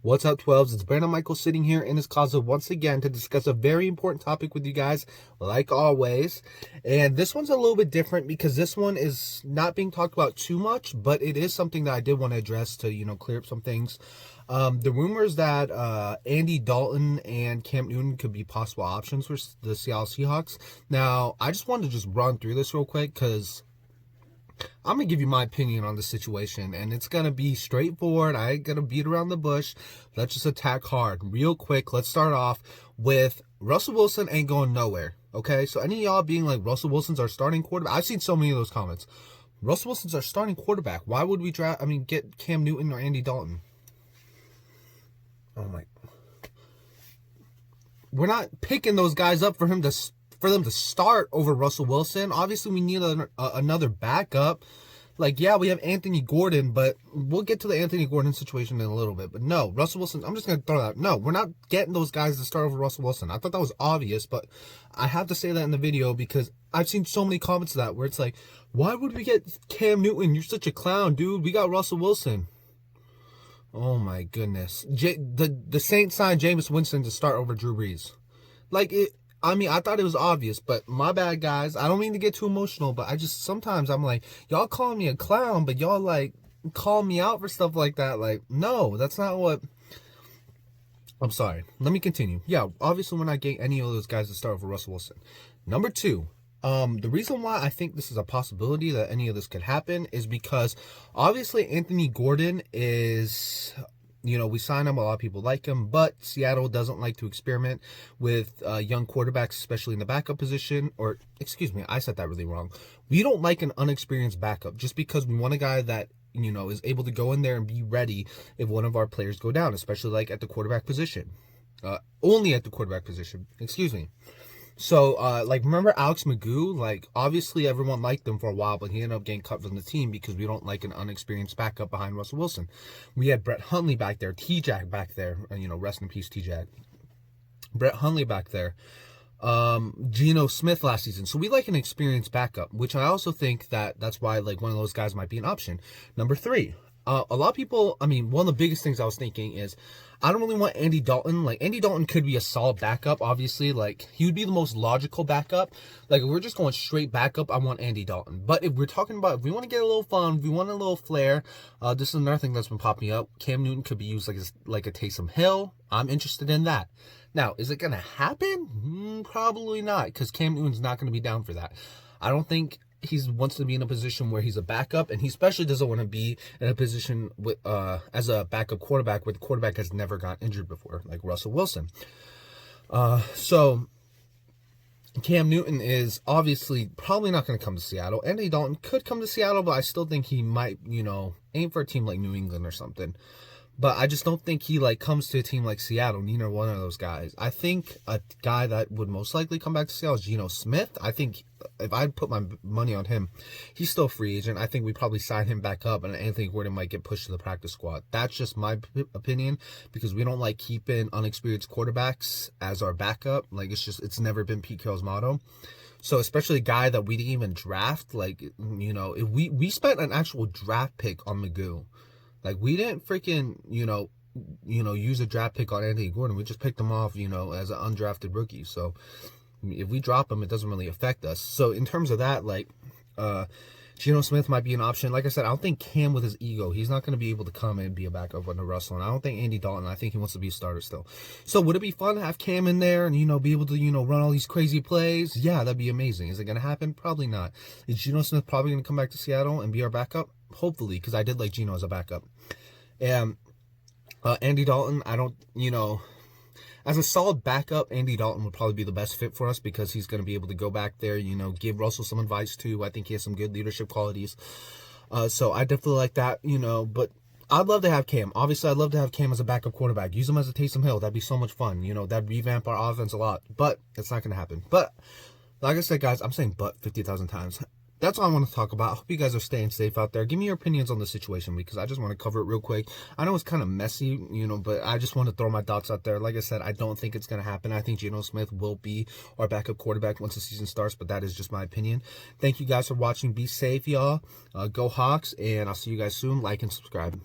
What's up, 12s? It's Brandon Michael sitting here in his closet once again to discuss a very important topic with you guys, like always. And this one's a little bit different because this one is not being talked about too much, but it is something that I did want to address to, clear up some things. The rumors that Andy Dalton and Cam Newton could be possible options for the Seattle Seahawks. Now, I just wanted to just run through this real quick because I'm going to give you my opinion on the situation, and it's going to be straightforward. I ain't going to beat around the bush. Let's just attack hard. Real quick, let's start off with Russell Wilson ain't going nowhere, okay? So any of y'all being like, Russell Wilson's our starting quarterback, I've seen so many of those comments. Russell Wilson's our starting quarterback. Why would we get Cam Newton or Andy Dalton? Oh, my. We're not picking those guys up for them to start over Russell Wilson. Obviously, we need another backup. Like, yeah, we have Anthony Gordon, but we'll get to the Anthony Gordon situation in a little bit. But no, Russell Wilson, I'm just going to throw that out. No, we're not getting those guys to start over Russell Wilson. I thought that was obvious, but I have to say that in the video because I've seen so many comments of that where it's like, why would we get Cam Newton? You're such a clown, dude. We got Russell Wilson. Oh, my goodness. The Saints signed Jameis Winston to start over Drew Brees. I thought it was obvious, but my bad, guys. I don't mean to get too emotional, but sometimes I'm like, y'all calling me a clown, but y'all, like, call me out for stuff like that. Like, no, that's not what... I'm sorry. Let me continue. Yeah, obviously we're not getting any of those guys to start over Russell Wilson. Number two, the reason why I think this is a possibility that any of this could happen is because, obviously, Anthony Gordon is... we sign him. A lot of people like him, but Seattle doesn't like to experiment with young quarterbacks, especially in the backup position. Or, excuse me, I said that really wrong. We don't like an unexperienced backup just because we want a guy that, is able to go in there and be ready if one of our players go down, especially like at the quarterback position. Only at the quarterback position. Excuse me. So, remember Alex Magoo? Like, obviously everyone liked him for a while, but he ended up getting cut from the team because we don't like an unexperienced backup behind Russell Wilson. We had Brett Hundley back there, T-Jack back there, rest in peace, T-Jack. Brett Hundley back there. Geno Smith last season. So we like an experienced backup, which I also think that's why, like, one of those guys might be an option. Number three. A lot of people, one of the biggest things I was thinking is, I don't really want Andy Dalton. Like, Andy Dalton could be a solid backup, obviously. Like, he would be the most logical backup. Like, if we're just going straight backup, I want Andy Dalton. But if we're talking about, if we want to get a little fun, if we want a little flair, this is another thing that's been popping up. Cam Newton could be used like a Taysom Hill. I'm interested in that. Now, is it going to happen? Probably not, because Cam Newton's not going to be down for that. I don't think he wants to be in a position where he's a backup, and he especially doesn't want to be in a position with as a backup quarterback where the quarterback has never got injured before, like Russell Wilson. So Cam Newton is obviously probably not going to come to Seattle. Andy Dalton could come to Seattle, but I still think he might, aim for a team like New England or something. But I just don't think he, comes to a team like Seattle, neither one of those guys. I think a guy that would most likely come back to Seattle is Geno Smith. I think if I put my money on him, he's still a free agent. I think we probably sign him back up, and Anthony Gordon might get pushed to the practice squad. That's just my opinion, because we don't like keeping unexperienced quarterbacks as our backup. It's never been Pete Carroll's motto. So especially a guy that we didn't even draft, if we spent an actual draft pick on Magoo. Like, we didn't freaking, use a draft pick on Anthony Gordon. We just picked him off, as an undrafted rookie. So, if we drop him, it doesn't really affect us. So, in terms of that, Geno Smith might be an option. Like I said, I don't think Cam, with his ego, he's not going to be able to come and be a backup under Russell. And I don't think Andy Dalton, I think he wants to be a starter still. So, would it be fun to have Cam in there and, be able to, run all these crazy plays? Yeah, that'd be amazing. Is it going to happen? Probably not. Is Geno Smith probably going to come back to Seattle and be our backup? Hopefully, because I did like Geno as a backup. And Andy Dalton, I don't, as a solid backup, Andy Dalton would probably be the best fit for us because he's going to be able to go back there, give Russell some advice too. I think he has some good leadership qualities. So I definitely like that, but I'd love to have Cam. Obviously, I'd love to have Cam as a backup quarterback. Use him as a Taysom Hill. That'd be so much fun. That'd revamp our offense a lot. But it's not going to happen. But like I said, guys, I'm saying but 50,000 times. That's all I want to talk about. I hope you guys are staying safe out there. Give me your opinions on the situation because I just want to cover it real quick. I know it's kind of messy, but I just want to throw my thoughts out there. Like I said, I don't think it's going to happen. I think Geno Smith will be our backup quarterback once the season starts, but that is just my opinion. Thank you guys for watching. Be safe, y'all. Go Hawks, and I'll see you guys soon. Like and subscribe.